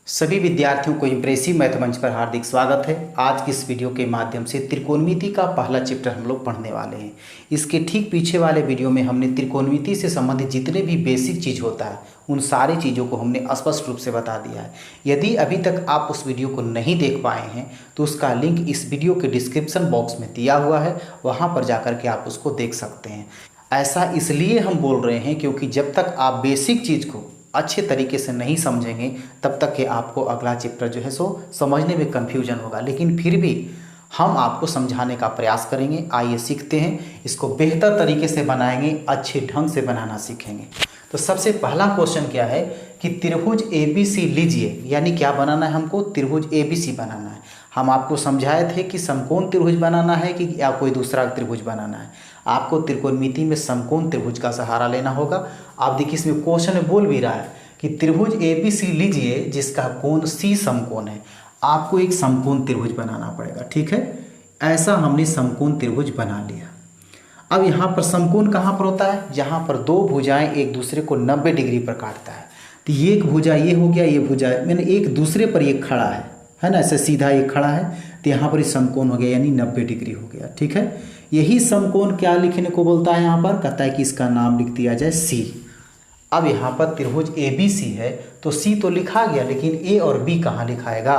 सभी विद्यार्थियों को इम्प्रेसिव मैथ मंच पर हार्दिक स्वागत है। आज की इस वीडियो के माध्यम से त्रिकोणमिति का पहला चैप्टर हम लोग पढ़ने वाले हैं। इसके ठीक पीछे वाले वीडियो में हमने त्रिकोणमिति से संबंधित जितने भी बेसिक चीज़ होता है उन सारी चीज़ों को हमने स्पष्ट रूप से बता दिया है। यदि अभी तक आप उस वीडियो को नहीं देख पाए हैं तो उसका लिंक इस वीडियो के डिस्क्रिप्शन बॉक्स में दिया हुआ है, वहाँ पर जाकर के आप उसको देख सकते हैं। ऐसा इसलिए हम बोल रहे हैं क्योंकि जब तक आप बेसिक चीज़ को अच्छे तरीके से नहीं समझेंगे तब तक कि आपको अगला चैप्टर जो है सो समझने में कन्फ्यूजन होगा। लेकिन फिर भी हम आपको समझाने का प्रयास करेंगे। आइए सीखते हैं, इसको बेहतर तरीके से बनाएंगे, अच्छे ढंग से बनाना सीखेंगे। तो सबसे पहला क्वेश्चन क्या है कि त्रिभुज ABC लीजिए, यानी क्या बनाना है हमको? त्रिभुज ABC बनाना है। हम आपको समझाए थे कि समकोण त्रिभुज बनाना है कि या कोई दूसरा त्रिभुज बनाना है। आपको त्रिकोणमिति में समकोण त्रिभुज का सहारा लेना होगा। आप देखिए इसमें क्वेश्चन में बोल भी रहा है कि त्रिभुज ABC लीजिए जिसका कोण C समकोण है। आपको एक समकोण त्रिभुज बनाना पड़ेगा, ठीक है। ऐसा हमने समकोण त्रिभुज बना लिया। अब यहाँ पर समकोण कहाँ पर होता है? जहाँ पर दो भुजाएं एक दूसरे को 90 डिग्री पर काटता है। तो ये एक भुजा ये हो गया, ये भुजा मैंने एक दूसरे पर ये खड़ा है ना, ऐसे सीधा ये खड़ा है, तो यहाँ पर समकोण हो गया यानी 90 डिग्री हो गया, ठीक है। यही समकोण क्या लिखने को बोलता है? यहाँ पर कहता है कि इसका नाम लिख दिया जाए C। अब यहाँ पर त्रिभुज ABC है तो C तो लिखा गया, लेकिन A और B कहाँ लिखाएगा?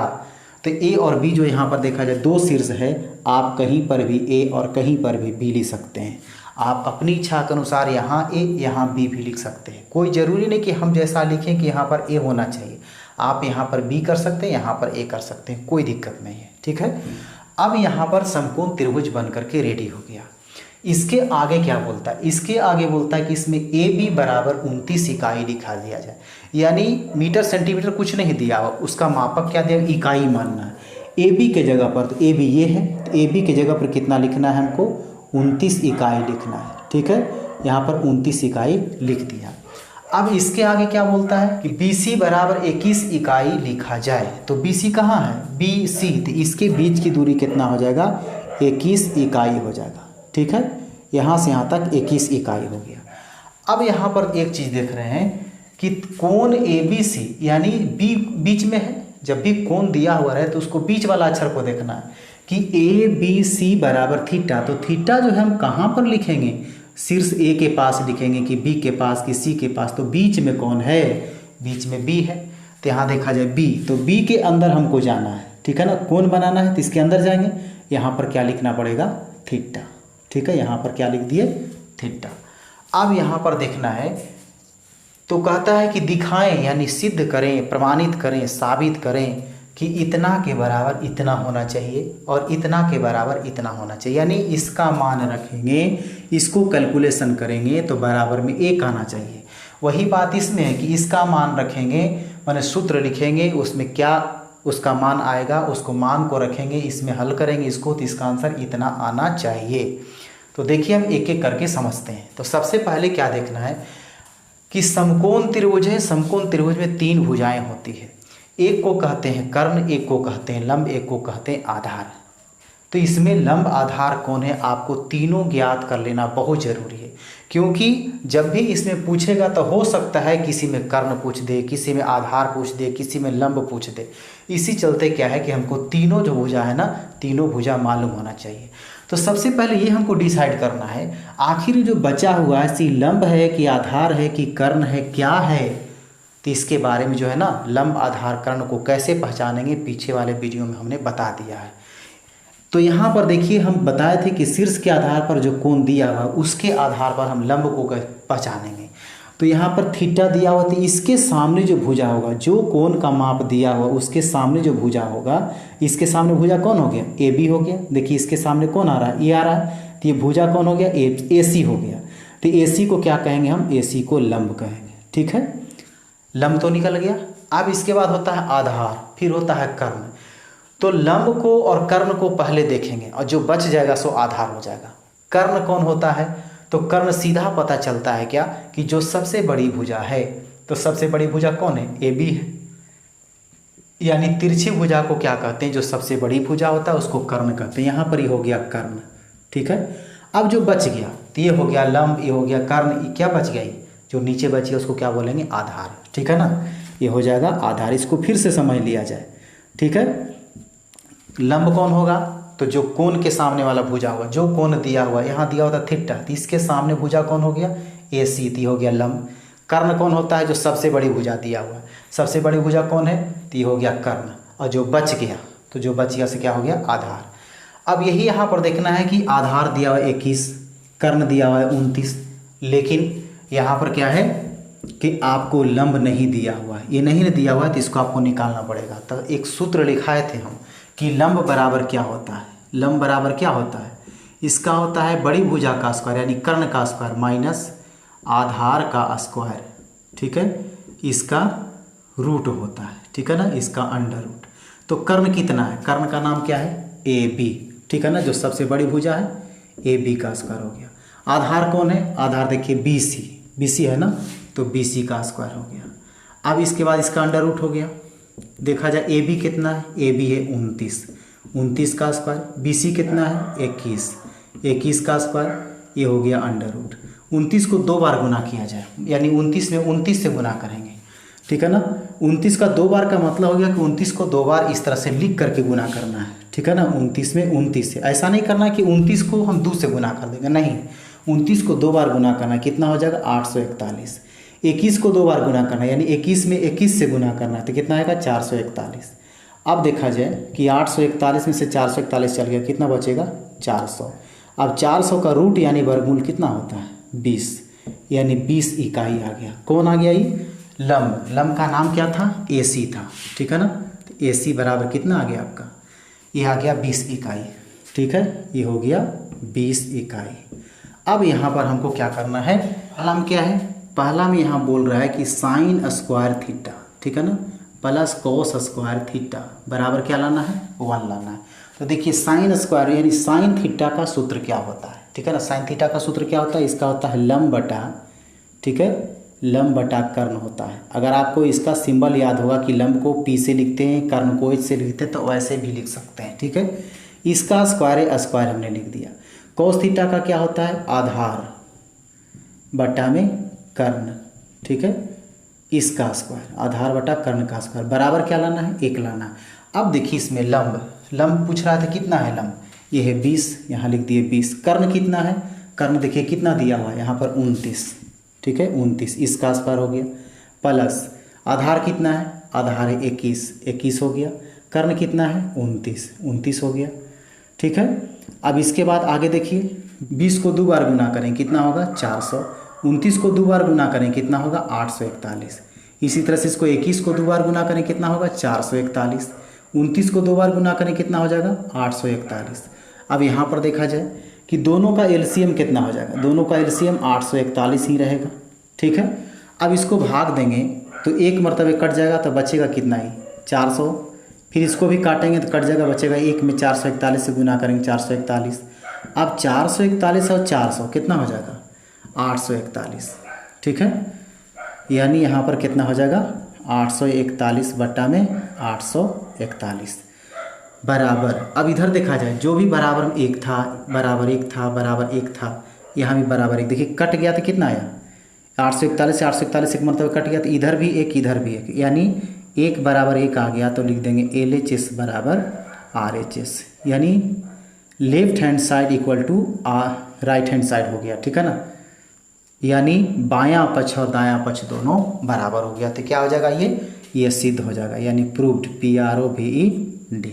तो A और B जो यहाँ पर देखा जाए दो शीर्ष है, आप कहीं पर भी A और कहीं पर भी B लिख सकते हैं। आप अपनी इच्छा के अनुसार यहाँ A यहाँ B भी लिख सकते हैं। कोई ज़रूरी नहीं कि हम जैसा लिखें कि यहाँ पर A होना चाहिए। आप यहाँ पर B कर सकते हैं, यहाँ पर A कर सकते हैं, कोई दिक्कत नहीं है, ठीक है। अब यहाँ पर समकोण त्रिभुज बन करके रेडी हो गया। इसके आगे क्या बोलता है? इसके आगे बोलता है कि इसमें AB बराबर 29 इकाई लिखा दिया जाए, यानी मीटर सेंटीमीटर कुछ नहीं दिया हुआ, उसका मापक क्या दिया? इकाई मानना है। AB के जगह पर, तो AB ये है, तो AB के जगह पर कितना लिखना है हमको? 29 इकाई लिखना है, ठीक है। यहाँ पर 29 इकाई लिख दिया। अब इसके आगे क्या बोलता है कि BC बराबर 21 इकाई लिखा जाए। तो BC कहाँ है? BC, तो इसके बीच की दूरी कितना हो जाएगा? 21 इकाई हो जाएगा, ठीक है। यहाँ से यहाँ तक 21 इकाई हो गया। अब यहाँ पर एक चीज़ देख रहे हैं कि कोण ABC यानी B बीच में है। जब भी कोण दिया हुआ रहे तो उसको बीच वाला अक्षर को देखना है कि ABC बराबर थीटा। तो थीटा जो है हम कहाँ पर लिखेंगे? शीर्ष A के पास लिखेंगे कि B के पास कि C के पास? तो बीच में कौन है? बीच में B है। तो यहाँ देखा जाए B, तो B के अंदर हमको जाना है, ठीक है ना। कोण बनाना है तो इसके अंदर जाएंगे। यहाँ पर क्या लिखना पड़ेगा? थीटा, ठीक है। यहाँ पर क्या लिख दिए? थीटा। अब यहाँ पर देखना है तो कहता है कि दिखाएं यानी सिद्ध करें, प्रमाणित करें, साबित करें कि इतना के बराबर इतना होना चाहिए और इतना के बराबर इतना होना चाहिए। यानी इसका मान रखेंगे, इसको कैलकुलेशन करेंगे तो बराबर में 1 आना चाहिए। वही बात इसमें है कि इसका मान रखेंगे माने सूत्र लिखेंगे, उसमें क्या उसका मान आएगा, उसको मान को रखेंगे, इसमें हल करेंगे इसको, तो इसका आंसर इतना आना चाहिए। तो देखिए हम एक एक करके समझते हैं। तो सबसे पहले क्या देखना है कि समकोण त्रिभुज है। समकोण त्रिभुज में 3 भुजाएं होती है। एक को कहते हैं कर्ण, एक को कहते हैं लंब, एक को कहते हैं आधार। तो इसमें लंब आधार कौन है आपको तीनों ज्ञात कर लेना बहुत ज़रूरी है, क्योंकि जब भी इसमें पूछेगा तो हो सकता है किसी में कर्ण पूछ दे, किसी में आधार पूछ दे, किसी में लंब पूछ दे। इसी चलते क्या है कि हमको तीनों जो भुजा है ना, तीनों भुजा मालूम होना चाहिए। तो सबसे पहले ये हमको डिसाइड करना है आखिर जो बचा हुआ है सी लंब है कि आधार है कि कर्ण है, क्या है। तो इसके बारे में जो है ना लंब आधार कर्ण को कैसे पहचानेंगे पीछे वाले वीडियो में हमने बता दिया है। तो यहाँ पर देखिए हम बताए थे कि शीर्ष के आधार पर जो कोण दिया हुआ उसके आधार पर हम लंब को पहचानेंगे। तो यहाँ पर थीटा दिया हुआ, तो इसके सामने जो भुजा होगा, जो कोण का माप दिया हुआ उसके सामने जो भुजा होगा, इसके सामने भुजा कौन हो गया? AB हो गया। देखिए इसके सामने कौन आ रहा है? ये आ रहा है, तो ये भुजा कौन हो गया? AC हो गया। तो AC को क्या कहेंगे हम? AC को लंब कहेंगे, ठीक है। लंब तो निकल गया। अब इसके बाद होता है आधार, फिर होता है कर्ण। तो लंब को और कर्ण को पहले देखेंगे और जो बच जाएगा सो आधार हो जाएगा। कर्ण कौन होता है? तो कर्ण सीधा पता चलता है क्या कि जो सबसे बड़ी भुजा है। तो सबसे बड़ी भुजा कौन है? AB है। यानी तिरछी भुजा को क्या कहते हैं? जो सबसे बड़ी भुजा होता है उसको कर्ण कहते हैं। यहाँ पर ही हो गया कर्ण, ठीक है। अब जो बच गया तो ये हो गया लंब, ये हो गया कर्ण, ये क्या बच गई? जो नीचे बची है उसको क्या बोलेंगे? आधार, ठीक है ना। ये हो जाएगा आधार। इसको फिर से समझ लिया जाए, ठीक है। लंब कौन होगा, तो जो कोण के सामने वाला भुजा होगा, जो कोण दिया हुआ, यहाँ दिया होता थीटा, तो इसके सामने भुजा कौन हो गया, AC, तो हो गया लंब। कर्ण कौन होता है, जो सबसे बड़ी भुजा दिया हुआ है, सबसे बड़ी भुजा कौन है, तो ये हो गया कर्ण। और जो बच गया, तो जो बच गया से क्या हो गया, आधार। अब यही यहाँ पर देखना है कि आधार दिया हुआ है 21, कर्ण दिया हुआ है 29, लेकिन यहाँ पर क्या है कि आपको लंब नहीं दिया हुआ है, ये नहीं दिया हुआ है, तो इसको आपको निकालना पड़ेगा। तो एक सूत्र लिखाए थे हम कि लंब बराबर क्या होता है, लंब बराबर क्या होता है, इसका होता है बड़ी भुजा का स्क्वायर यानी कर्ण का स्क्वायर माइनस आधार का स्क्वायर, ठीक है, इसका रूट होता है, ठीक है ना, इसका अंडर रूट। तो कर्ण कितना है, कर्ण का नाम क्या है, AB, ठीक है ना, जो सबसे बड़ी भुजा है AB का स्क्वायर हो गया। आधार कौन है, आधार देखिए BC है ना, तो BC का स्क्वायर हो गया। अब इसके बाद इसका अंडर रूट हो गया। देखा जाए AB कितना है, AB है 29 का स्क्वायर, BC कितना है 21 का स्क्वायर, ये हो गया अंडर रूट। 29 को 2 बार गुना किया जाए, यानी 29 में 29 से गुना करेंगे, ठीक है ना। 29 का 2 बार का मतलब हो गया कि 29 को 2 बार इस तरह से लिख करके गुना करना है, ठीक है ना। 29 में 29 से, ऐसा नहीं करना कि 29 को हम 2 से गुना कर देंगे, नहीं, 29 को 2 बार गुना करना है, कितना हो जाएगा 841। 21 को 2 बार गुना करना है, यानी 21 में 21 से गुना करना है, तो कितना आएगा 441। अब देखा जाए कि 841 में से 441 चल गया, कितना बचेगा 400। अब 400 का रूट यानी वर्गमूल कितना होता है 20, यानी 20 इकाई आ गया। कौन आ गया, ये लंब। लंब का नाम क्या था, AC था, ठीक है ना। तो AC बराबर कितना आ गया आपका, ये आ गया 20 इकाई, ठीक है, ये हो गया 20 इकाई। अब यहाँ पर हमको क्या करना है, पहला में क्या है, पहला में यहाँ बोल रहा है कि साइन स्क्वायर थीटा, ठीक है ना, प्लस कोस स्क्वायर थीटा बराबर क्या लाना है 1 लाना है। तो देखिए साइन स्क्वायर यानी साइन थीटा का सूत्र क्या होता है, ठीक है ना। साइन थीटा का सूत्र क्या होता है, इसका होता है लंब बटा, ठीक है, लंब बटा कर्ण होता है। अगर आपको इसका सिंबल याद होगा कि लंब को P से लिखते हैं, कर्ण को H से लिखते हैं, तो वैसे भी लिख सकते हैं, ठीक है। इसका स्क्वायर स्क्वायर हमने लिख दिया। कोस थीटा का क्या होता है, आधार बटा में कर्ण, ठीक है, इसका स्क्वायर, आधार बटा कर्ण का स्क्वायर बराबर क्या लाना है 1 लाना। अब देखिए इसमें लंब पूछ रहा था कितना है लंब, ये है 20, यहाँ लिख दिए 20। कर्ण कितना है, कर्ण देखिए कितना दिया हुआ है यहाँ पर 29, ठीक है, 29, इसका स्क्वायर हो गया। प्लस आधार कितना है, आधार है 21 हो गया। कर्ण कितना है 29 हो गया, ठीक है। अब इसके बाद आगे देखिए 20 को 2 बार गुना करें कितना होगा 400, 29 को 2 बार गुना करें कितना होगा 841। इसी तरह से इसको 21 को 2 बार गुना करें कितना होगा 441, 29 को 2 बार गुना करें कितना हो जाएगा 841। अब यहाँ पर देखा जाए कि दोनों का एलसीएम कितना हो जाएगा, दोनों का एलसीएम 841 ही रहेगा, ठीक है। अब इसको भाग देंगे तो एक मरतबे कट जाएगा तो बचेगा कितना ही 400, फिर इसको भी काटेंगे तो कट जाएगा, बचेगा 1 में 441 से गुना करेंगे 441। अब 441 और 400 कितना हो जाएगा 841, ठीक है, यानी यहाँ पर कितना हो जाएगा 841 बटा में 841 बराबर। अब इधर देखा जाए जो भी बराबर 1 था, बराबर 1 था, बराबर 1 था, यहाँ भी बराबर 1, देखिए कट गया तो कितना आया 841 से 841 एक मरतबा कट गया, तो इधर भी 1 इधर भी 1, यानी 1 बराबर 1 आ गया, तो लिख देंगे LHS बराबर RHS, यानी left hand side equal to right hand side हो गया, ठीक है ना, यानी बायां पक्ष और दायां पक्ष दोनों बराबर हो गया। तो क्या हो जाएगा ये सिद्ध हो जाएगा, यानी प्रूव्ड, PROVED।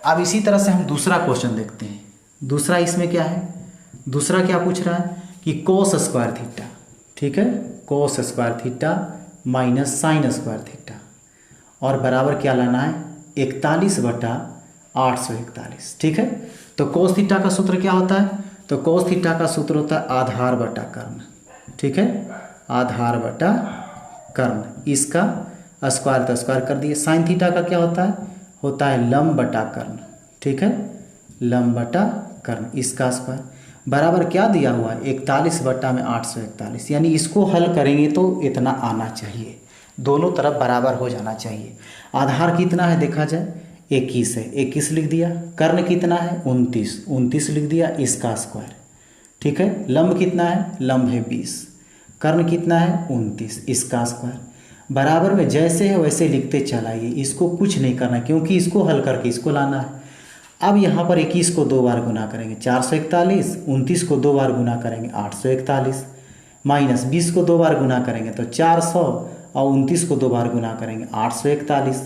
अब इसी तरह से हम दूसरा क्वेश्चन देखते हैं। दूसरा इसमें क्या है, दूसरा क्या पूछ रहा है कि कोस स्क्वायर थीटा, ठीक है, cos square theta minus sine square theta, और बराबर क्या लाना है 41 बटा 841, ठीक है। तो कोस थीटा का सूत्र क्या होता है, तो कोस थीटा का सूत्र होता है आधार बटा कर्ण, ठीक है, आधार बटा कर्ण, इसका स्क्वायर तो स्क्वायर कर दिए। साइन थीटा का क्या होता है लंब बटा कर्ण, ठीक है, लंब बटा कर्ण, इसका स्क्वायर बराबर क्या दिया हुआ है 41 बटा में 841, यानी इसको हल करेंगे तो इतना आना चाहिए, दोनों तरफ बराबर हो जाना चाहिए। आधार कितना है देखा जाए 21 है, 21 लिख दिया। कर्ण कितना है 29 लिख दिया, इसका स्क्वायर, ठीक है। लंब कितना है, लंब है 20, कर्ण कितना है 29, इसका स्क्वायर बराबर में जैसे है वैसे लिखते चलाइए, इसको कुछ नहीं करना क्योंकि इसको हल करके इसको लाना है। अब यहाँ पर 21 को 2 बार गुना करेंगे 441, 29 को 2 बार गुना करेंगे 841, माइनस 20 को 2 बार गुना करेंगे तो 400 और 29 को 2 बार गुना करेंगे 841,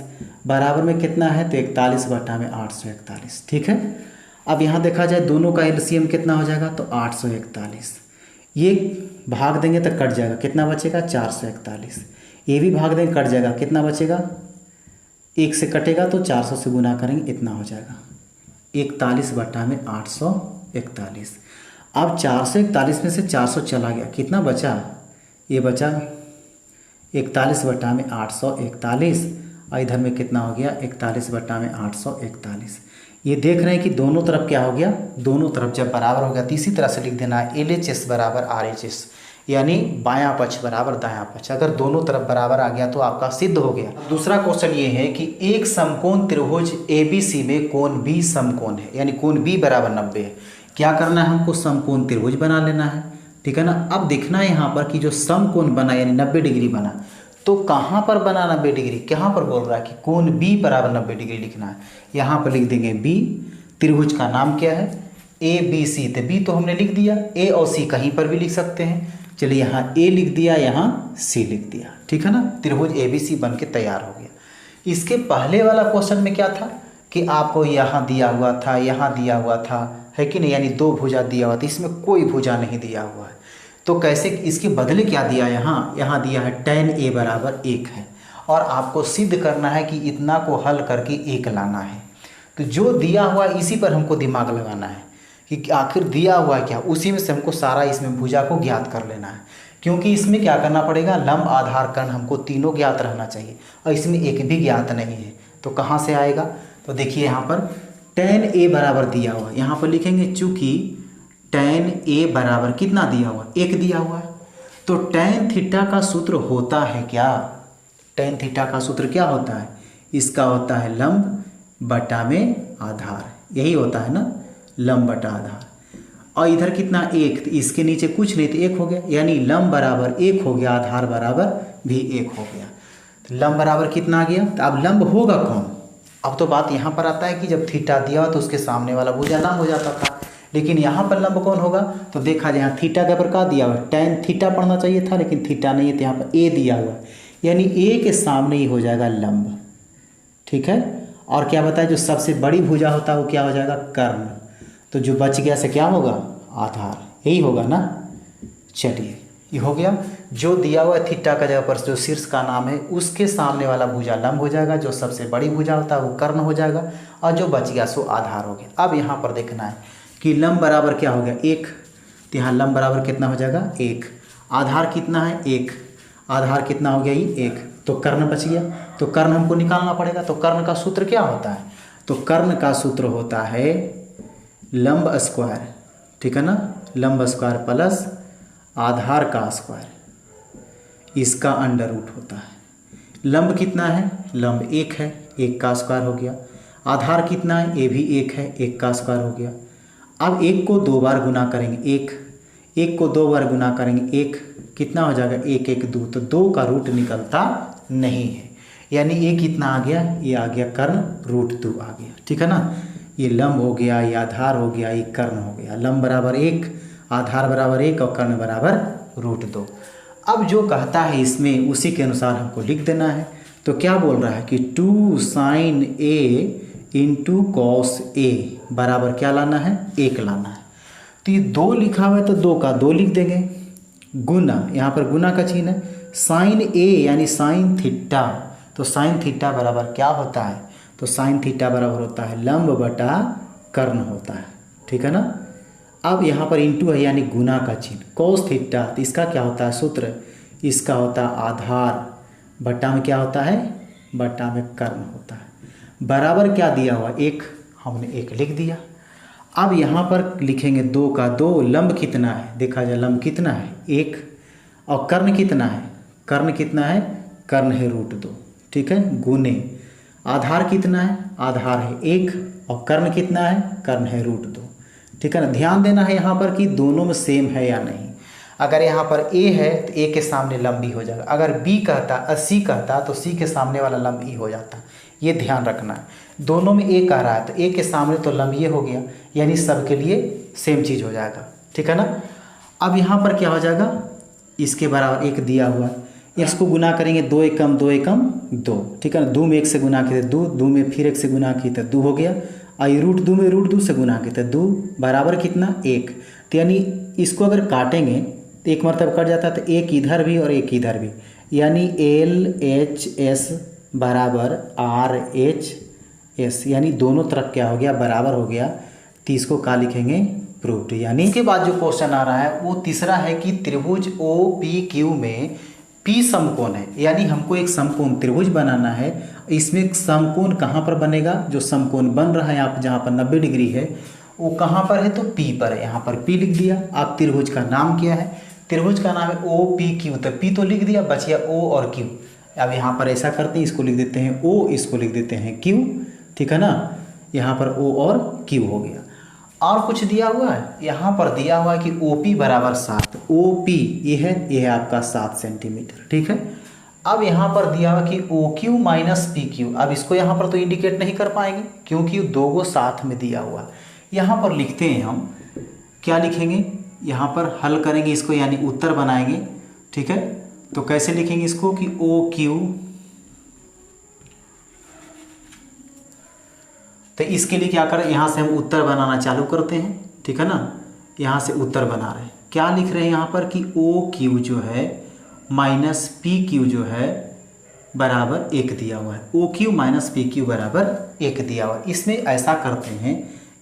बराबर में कितना है तो 41 बटा में 841। ठीक है, अब यहाँ देखा जाए दोनों का एलसीएम कितना हो जाएगा तो 841, ये भाग देंगे तो कट जाएगा, कितना बचेगा 441, ये भी भाग देंगे कट जाएगा, कितना बचेगा 1 से कटेगा तो 400 से गुना करेंगे इतना हो जाएगा 41 बटा में 841। अब 441 में से 400 चला गया, कितना बचा, ये बचा 41 बटा में 841 और इधर में कितना हो गया 41 बटा में 841। ये देख रहे हैं कि दोनों तरफ क्या हो गया, दोनों तरफ जब बराबर हो गया तो इसी तरह से लिख देना है LHS बराबर RHS, यानी बायां पक्ष बराबर दायां पक्ष। अगर दोनों तरफ बराबर आ गया तो आपका सिद्ध हो गया। दूसरा क्वेश्चन ये है कि एक समकोण त्रिभुज ABC में कोण B समकोण है, यानी कोण B बराबर 90 है। क्या करना है हमको, समकोण त्रिभुज बना लेना है। ठीक है ना, अब देखना है यहाँ पर कि जो समकोण बना यानी 90 डिग्री बना तो कहाँ पर बना 90 डिग्री, कहाँ पर बोल रहा है कि कोण B बराबर 90 डिग्री लिखना है। यहाँ पर लिख देंगे B, त्रिभुज का नाम क्या है ABC, तो B तो हमने लिख दिया, A और C कहीं पर भी लिख सकते हैं। चलिए यहाँ A लिख दिया, यहाँ C लिख दिया। ठीक है ना, त्रिभुज ABC बन के तैयार हो गया। इसके पहले वाला क्वेश्चन में क्या था कि आपको यहाँ दिया हुआ था, यहाँ दिया हुआ था, है कि नहीं, यानी 2 भुजा दिया हुआ था, इसमें कोई भुजा नहीं दिया हुआ है। तो कैसे, इसके बदले क्या दिया, यहाँ दिया है tan A बराबर 1 है और आपको सिद्ध करना है कि इतना को हल करके 1 लाना है। तो जो दिया हुआ इसी पर हमको दिमाग लगाना है कि आखिर दिया हुआ है क्या, उसी में से हमको सारा इसमें भुजा को ज्ञात कर लेना है। क्योंकि इसमें क्या करना पड़ेगा, लंब आधार कर्ण हमको तीनों ज्ञात रहना चाहिए और इसमें एक भी ज्ञात नहीं है। तो कहाँ से आएगा, तो देखिए यहाँ पर tan A बराबर दिया हुआ, यहाँ पर लिखेंगे चूँकि tan A बराबर कितना दिया हुआ, 1 दिया हुआ है। तो tan थीटा का सूत्र होता है क्या, tan थीटा का सूत्र क्या होता है, इसका होता है लंब बटा में आधार, यही होता है ना, लंब बटा आधार। और इधर कितना 1, तो इसके नीचे कुछ नहीं तो 1 हो गया, यानी लंब बराबर 1 हो गया, आधार बराबर भी 1 हो गया। तो लंब बराबर कितना आ गया, तो अब लंब होगा कौन। अब तो बात यहाँ पर आता है कि जब थीटा दिया हो तो उसके सामने वाला भुजा नाम हो जाता था, लेकिन यहाँ पर लंब कौन होगा, तो देखा जाए यहाँ थीटा के प्रकार दिया हुआ है, tan थीटा पढ़ना चाहिए था लेकिन थीटा नहीं है, तो यहाँ पर A दिया हुआ है, यानी A के सामने ही हो जाएगा लंब। ठीक है, और क्या बताया, जो सबसे बड़ी भुजा होता है वो क्या हो जाएगा, कर्ण। तो जो बच गया से क्या होगा, आधार, यही होगा ना। चलिए ये हो गया, जो दिया हुआ है थीटा का जगह पर जो शीर्ष का नाम है उसके सामने वाला भुजा लंब हो जाएगा, जो सबसे बड़ी भुजा होता है वो कर्ण हो जाएगा और जो बच गया सो आधार हो गया। अब यहाँ पर देखना है कि लंब बराबर क्या हो गया 1, तो यहाँ लंब बराबर कितना हो जाएगा 1, आधार कितना है 1, आधार कितना हो गया ये 1, तो कर्ण बच गया। तो कर्ण हमको निकालना पड़ेगा, तो कर्ण का सूत्र क्या होता है, तो कर्ण का सूत्र होता है लंब स्क्वायर। ठीक है ना, लंब स्क्वायर प्लस आधार का स्क्वायर, इसका अंडर रूट होता है। लंब कितना है, लंब 1 है, 1 का स्क्वायर हो गया। आधार कितना है, ये भी 1 है, 1 का स्क्वायर हो गया। अब 1 को 2 बार गुना करेंगे, 1 को 2 बार गुना करेंगे, 1 कितना हो जाएगा 1 1 2, तो 2 का रूट निकलता नहीं है, यानी ये कितना आ गया, ये आ गया कर्ण रूट 2 आ गया। ठीक है ना, ये लंब हो गया, ये आधार हो गया, ये कर्ण हो गया। लंब बराबर 1, आधार बराबर 1 और कर्ण बराबर रूट 2। अब जो कहता है इसमें उसी के अनुसार हमको लिख देना है। तो क्या बोल रहा है कि 2 sin A into cos A बराबर क्या लाना है, 1 लाना है। तो ये 2 लिखा हुआ है तो 2 का 2 लिख देंगे, गुना, यहाँ पर गुना का चिन्ह है, साइन A यानी साइन थीटा, तो साइन थीटा बराबर क्या होता है, तो साइन थीटा बराबर होता है लंब बटा कर्ण होता है। ठीक है ना, अब यहाँ पर इंटू है यानी गुना का चिन्ह, कॉस थीटा, तो इसका क्या होता है सूत्र, इसका होता है आधार बटा में क्या होता है, बटा में कर्ण होता है। बराबर क्या दिया हुआ 1, हमने 1 लिख दिया। अब यहाँ पर लिखेंगे 2 का 2, लंब कितना है, देखा जाए लंब कितना है 1, और कर्ण कितना है, कर्ण कितना है, कर्ण है रूट 2। ठीक है, गुने आधार कितना है, आधार है 1 और कर्ण कितना है, कर्ण है रूट 2। ठीक है ना, ध्यान देना है यहाँ पर कि दोनों में सेम है या नहीं। अगर यहाँ पर ए है तो ए के सामने लंब ई हो जाएगा। अगर बी कहता सी कहता तो सी के सामने वाला लंब ई हो जाता। ये ध्यान रखना है। दोनों में ए कह रहा है तो ए के सामने तो लंब ये हो गया, यानी सबके लिए सेम चीज़ हो जाएगा, ठीक है ना। अब यहाँ पर क्या हो जाएगा, इसके बराबर एक दिया हुआ है, इसको गुना करेंगे 2 एकम 2 एकम 2, ठीक है ना। 2 में 1 से गुना किए तो 2 में फिर 1 से गुना किए तो 2 हो गया। और √2 में √2 से गुना किए तो 2 बराबर कितना 1। तो यानी इसको अगर काटेंगे तो एक मरतब कट जाता है, तो एक इधर भी और एक इधर भी, यानी LHS बराबर RHS, यानी दोनों तरफ क्या हो गया बराबर हो गया। तो इसको क्या लिखेंगे प्रूव्ड। यानी इसके बाद जो क्वेश्चन आ रहा है वो तीसरा है कि त्रिभुज OPQ में P समकोण है, यानी हमको एक समकोण त्रिभुज बनाना है। इसमें समकोण कहाँ पर बनेगा, जो समकोण बन रहा है यहाँ पर जहाँ पर 90 डिग्री है वो कहाँ पर है, तो P पर है। यहाँ पर P लिख दिया। अब त्रिभुज का नाम क्या है, त्रिभुज का नाम है OPQ, तो P तो लिख दिया, बचिया O और Q। अब यहाँ पर ऐसा करते हैं, इसको लिख देते हैं O, इसको लिख देते हैं Q, ठीक है ना। यहाँ पर O और Q हो गया। और कुछ दिया हुआ है, यहाँ पर दिया हुआ है कि OP बराबर 7, OP ये है आपका 7 सेंटीमीटर, ठीक है। अब यहाँ पर दिया हुआ कि OQ माइनस PQ, अब इसको यहाँ पर तो इंडिकेट नहीं कर पाएंगे क्योंकि दो गो साथ में दिया हुआ है। यहाँ पर लिखते हैं हम, क्या लिखेंगे, यहाँ पर हल करेंगे इसको, यानी उत्तर बनाएंगे, ठीक है। तो कैसे लिखेंगे इसको कि OQ, तो इसके लिए क्या करें, यहाँ से हम उत्तर बनाना चालू करते हैं, ठीक है ना। यहाँ से उत्तर बना रहे हैं, क्या लिख रहे हैं यहाँ पर कि OQ जो है माइनस PQ जो है बराबर 1 दिया हुआ है। OQ माइनस PQ बराबर 1 दिया हुआ है। इसमें ऐसा करते हैं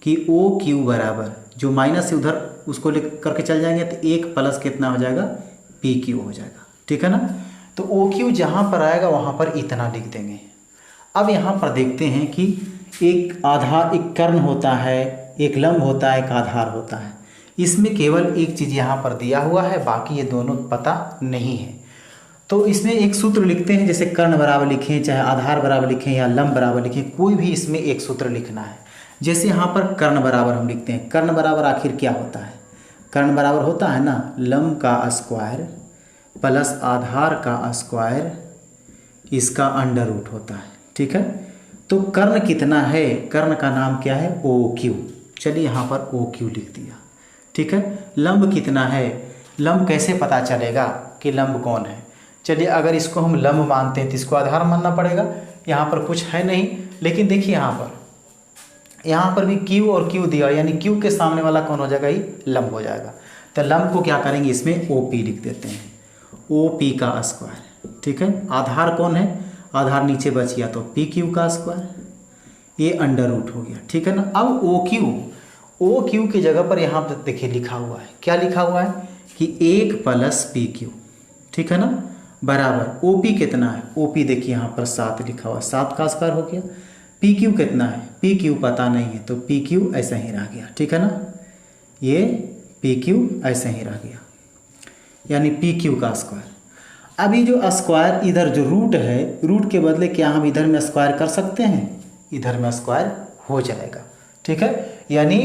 कि OQ बराबर जो माइनस से उधर उसको लिख करके चल जाएंगे तो 1 प्लस कितना हो जाएगा PQ हो जाएगा, ठीक है ना। तो OQ जहाँ पर आएगा वहाँ पर इतना लिख देंगे। अब यहाँ पर देखते हैं कि एक आधार, एक कर्ण होता है, एक लंब होता है, एक आधार होता है। इसमें केवल एक चीज़ यहाँ पर दिया हुआ है, बाकी ये दोनों पता नहीं है। तो इसमें एक सूत्र लिखते हैं, जैसे कर्ण बराबर लिखें, चाहे आधार बराबर लिखें या लंब बराबर लिखें, कोई भी इसमें एक सूत्र लिखना है। जैसे यहाँ पर कर्ण बराबर हम लिखते हैं, कर्ण बराबर आखिर क्या होता है, कर्ण बराबर होता है ना लंब का स्क्वायर प्लस आधार का स्क्वायर, इसका अंडर रूट होता है, ठीक है। तो कर्ण कितना है, कर्ण का नाम क्या है OQ, चलिए यहाँ पर OQ लिख दिया, ठीक है। लंब कितना है, लंब कैसे पता चलेगा कि लंब कौन है, चलिए अगर इसको हम लंब मानते हैं तो इसको आधार मानना पड़ेगा। यहाँ पर कुछ है नहीं, लेकिन देखिए यहाँ पर भी Q और Q दिया, यानी Q के सामने वाला कौन हो जाएगा, ये लंब हो जाएगा। तो लंब को क्या करेंगे, इसमें OP लिख देते हैं, OP का स्क्वायर, ठीक है। आधार कौन है, आधार नीचे बच गया तो PQ का स्क्वायर, ये अंडर रूट हो गया, ठीक है ना। अब OQ की जगह पर यहाँ पर देखिए लिखा हुआ है, क्या लिखा हुआ है कि 1 प्लस PQ, ठीक है ना, बराबर OP कितना है, OP देखिए यहाँ पर 7 लिखा हुआ है, 7 का स्क्वायर हो गया। PQ कितना है, PQ पता नहीं है तो PQ ऐसा ही रह गया, ठीक है ना, ये PQ ऐसा ही रह गया, यानी PQ का स्क्वायर। अभी जो स्क्वायर इधर जो रूट है, रूट के बदले क्या हम इधर में स्क्वायर कर सकते हैं, इधर में स्क्वायर हो जाएगा, ठीक है। यानी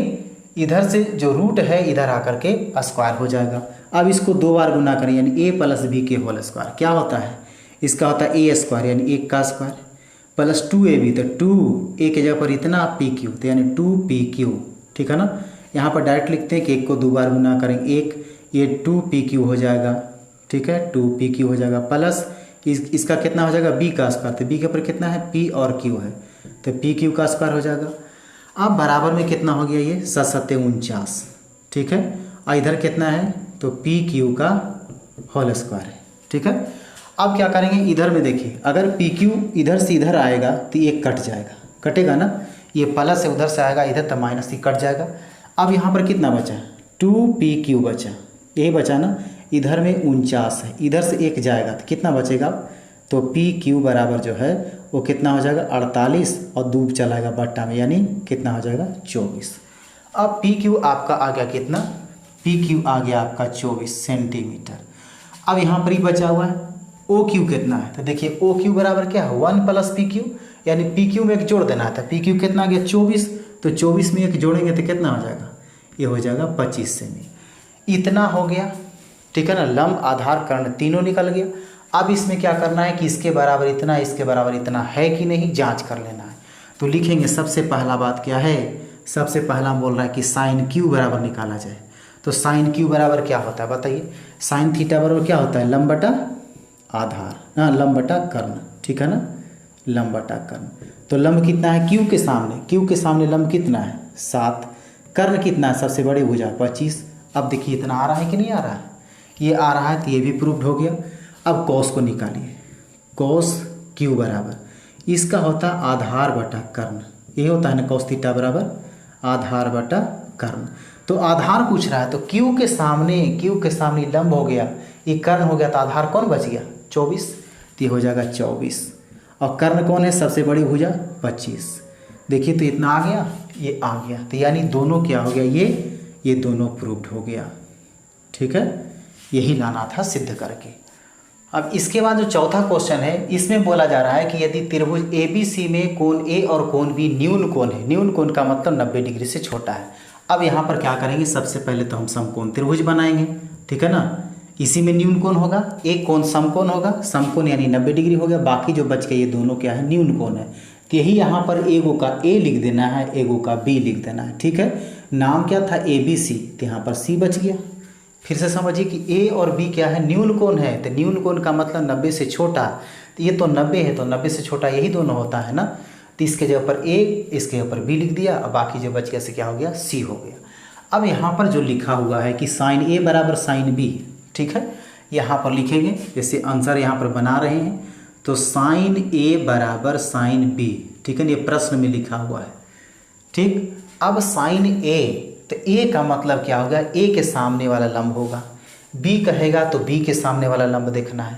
इधर से जो रूट है इधर आकर के स्क्वायर हो जाएगा। अब इसको 2 बार गुना करें, यानी A प्लस B के होल स्क्वायर क्या होता है, इसका होता है A स्क्वायर, यानी 1 का स्क्वायर प्लस 2AB, तो 2A के जगह पर इतना PQ, तो यानी 2PQ, ठीक है ना। यहाँ पर डायरेक्ट लिखते हैं कि 1 को 2 बार गुना करेंगे 1, ये 2PQ हो जाएगा, ठीक है, 2PQ हो जाएगा प्लस इसका कितना हो जाएगा B का स्क्वायर, तो B के ऊपर कितना है P और Q है तो PQ का स्क्वायर हो जाएगा। अब बराबर में कितना हो गया, ये 7 49, ठीक है, और इधर कितना है तो PQ का होल स्क्वायर है, ठीक है। अब क्या करेंगे, इधर में देखिए अगर PQ इधर से इधर आएगा तो ये कट जाएगा, कटेगा ना, ये प्लस से उधर से आएगा इधर तो माइनस ही कट जाएगा। अब यहाँ पर कितना बचा, 2PQ बचा, यही बचा ना, इधर में 49 है, इधर से 1 जाएगा तो कितना बचेगा, तो PQ बराबर जो है वो कितना हो जाएगा 48 और 2 चलाएगा बट्टा में, यानी कितना हो जाएगा 24। अब PQ आपका आ गया कितना, PQ आ गया आपका 24 सेंटीमीटर। अब यहाँ पर ही बचा हुआ है OQ कितना है, तो देखिए OQ बराबर क्या है 1 प्लस PQ, यानी PQ में 1 जोड़ देना था, PQ कितना आ गया 24, तो 24 में 1 जोड़ेंगे तो कितना हो जाएगा, ये हो जाएगा 25 सेमी, इतना हो गया, ठीक है ना। लंब आधार कर्ण तीनों निकल गया। अब इसमें क्या करना है कि इसके बराबर इतना, इसके बराबर इतना है कि नहीं, जांच कर लेना है। तो लिखेंगे सबसे पहला बात क्या है, सबसे पहला हम बोल रहा है कि साइन क्यू बराबर निकाला जाए। तो साइन क्यू बराबर क्या होता है बताइए, साइन थीटा बराबर क्या होता है, लंब बटा आधार ना, लंब बटा कर्ण, ठीक है ना, लंब बटा कर्ण। तो लंब कितना है क्यू के सामने, क्यू के सामने लंब कितना है 7, कर्ण कितना है सबसे बड़ी भुजा 25। अब देखिए इतना आ रहा है कि नहीं आ रहा है, ये आ रहा है तो ये भी प्रूव्ड हो गया। अब कॉस को निकालिए, कॉस क्यू बराबर इसका होता है आधार बटा कर्ण, ये होता है ना कॉस थीटा बराबर आधार बटा कर्ण। तो आधार पूछ रहा है तो क्यू के सामने लंब हो गया, ये कर्ण हो गया, तो आधार कौन बच गया 24, तो ये हो जाएगा 24। और कर्ण कौन है सबसे बड़ी भुजा 25। देखिए तो इतना आ गया, ये आ गया, तो यानी दोनों क्या हो गया, ये दोनों प्रूव्ड हो गया, ठीक है। यही लाना था सिद्ध करके। अब इसके बाद जो चौथा क्वेश्चन है, इसमें बोला जा रहा है कि यदि त्रिभुज ABC में कोण A और कोण B न्यून कोण है, न्यून कोण का मतलब 90 डिग्री से छोटा है। अब यहाँ पर क्या करेंगे, सबसे पहले तो हम समकोण त्रिभुज बनाएंगे, ठीक है ना। इसी में न्यून कोण होगा, एक कोण समकोण होगा, समकोण यानी 90 डिग्री हो गया, बाकी जो बच गए ये दोनों क्या है न्यून कोण है। तो यही यहाँ पर एगो का A लिख देना है, एगो का B लिख देना है, ठीक है। नाम क्या था ABC, तो यहाँ पर C बच गया। फिर से समझिए कि A और B क्या है न्यून कोण है, तो न्यून कोण का मतलब 90 से छोटा, तो ये तो 90 है, तो 90 से छोटा यही दोनों होता है ना। तो इसके जगह पर A, इसके ऊपर B लिख दिया, और बाकी जो बच गया से क्या हो गया C हो गया। अब यहाँ पर जो लिखा हुआ है कि साइन A बराबर साइन B, ठीक है, यहाँ पर लिखेंगे, जैसे आंसर यहाँ पर बना रहे हैं, तो साइन A बराबर साइन B, ठीक है, ये प्रश्न में लिखा हुआ है, ठीक। अब साइन A, तो A का मतलब क्या होगा, A के सामने वाला लंब होगा, B कहेगा तो B के सामने वाला लंब देखना है।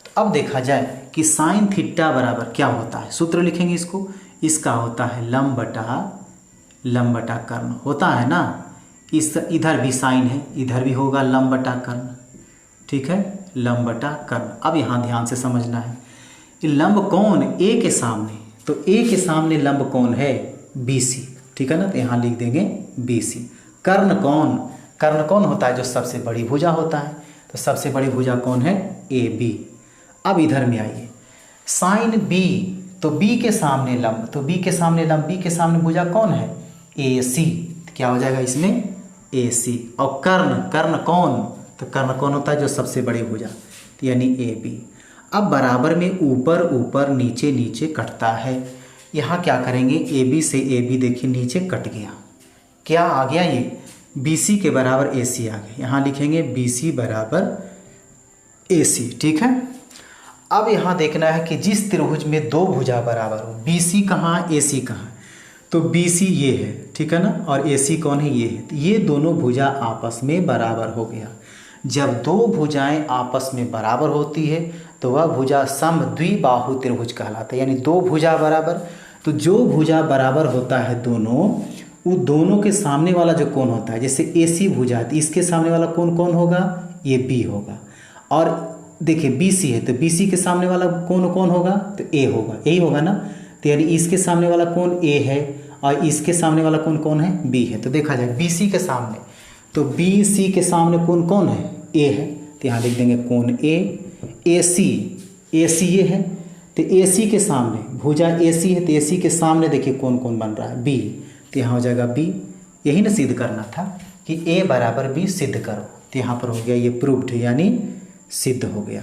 तो अब देखा जाए कि साइन थीटा बराबर क्या होता है, सूत्र लिखेंगे इसको, इसका होता है लंब बटा कर्ण होता है ना। इस इधर भी साइन है, इधर भी होगा लंब बटा कर्ण, ठीक है, लंब बटा कर्ण। अब यहाँ ध्यान से समझना है कि लंब कौन A के सामने, तो A के सामने लंब कौन है BC, ठीक है ना, तो यहाँ लिख देंगे BC। कर्ण कौन होता है, जो सबसे बड़ी भुजा होता है, तो सबसे बड़ी भुजा कौन है AB। अब इधर में आइए, साइन B, तो B के सामने लंब, तो B के सामने भुजा कौन है AC, तो क्या हो जाएगा इसमें AC। और कर्ण कौन होता है, जो सबसे बड़ी भुजा, तो यानी AB। अब बराबर में ऊपर नीचे कटता है, यहाँ क्या करेंगे AB से AB देखिए नीचे कट गया, क्या आ गया ये BC के बराबर AC आ गया, यहाँ लिखेंगे BC बराबर AC, ठीक है। अब यहाँ देखना है कि जिस त्रिभुज में दो भुजा बराबर हो, BC कहाँ AC कहाँ, तो BC ये है, ठीक है ना, और AC कौन है ये है, तो ये दोनों भुजा आपस में बराबर हो गया। जब दो भुजाएं आपस में बराबर होती है तो वह भुजा समद्विबाहु त्रिभुज कहलाता है, यानी दो भुजा बराबर, तो जो भुजा बराबर होता है दोनों, वो दोनों के सामने वाला जो कोण होता है, जैसे AC भुजा है तो इसके सामने वाला कोण कौन होगा, ये B होगा। और देखिए BC है तो BC के सामने वाला कोण कौन होगा, तो A होगा, यही होगा ना। तो यानी इसके सामने वाला कोण A है और इसके सामने वाला कोण कौन है B है। तो देखा जाए BC के सामने, तो BC के सामने कोण कौन है A है, तो यहाँ लिख देंगे कोण A। AC ये है, तो AC के सामने भुजा AC है, तो AC के सामने देखिए कौन बन रहा है B, तो यहाँ हो जाएगा B। यही ना सिद्ध करना था कि A बराबर B सिद्ध करो, तो यहाँ पर हो गया ये प्रूव्ड, यानी सिद्ध हो गया,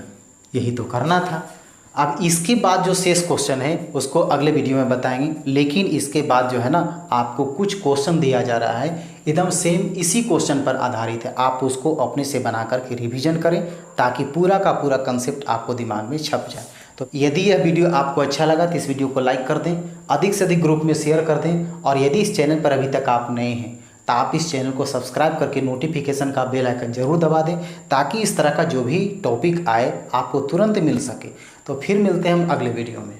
यही तो करना था। अब इसके बाद जो शेष क्वेश्चन है उसको अगले वीडियो में बताएंगे, लेकिन इसके बाद जो है ना आपको कुछ क्वेश्चन दिया जा रहा है एकदम सेम इसी क्वेश्चन पर आधारित है, आप उसको अपने से बना करके रिवीजन करें ताकि पूरा का पूरा कंसेप्ट आपको दिमाग में छप जाए। तो यदि यह वीडियो आपको अच्छा लगा तो इस वीडियो को लाइक कर दें, अधिक से अधिक ग्रुप में शेयर कर दें, और यदि इस चैनल पर अभी तक आप नए हैं तो आप इस चैनल को सब्सक्राइब करके नोटिफिकेशन का बेल आइकन जरूर दबा दें ताकि इस तरह का जो भी टॉपिक आए आपको तुरंत मिल सके। तो फिर मिलते हैं हम अगले वीडियो में।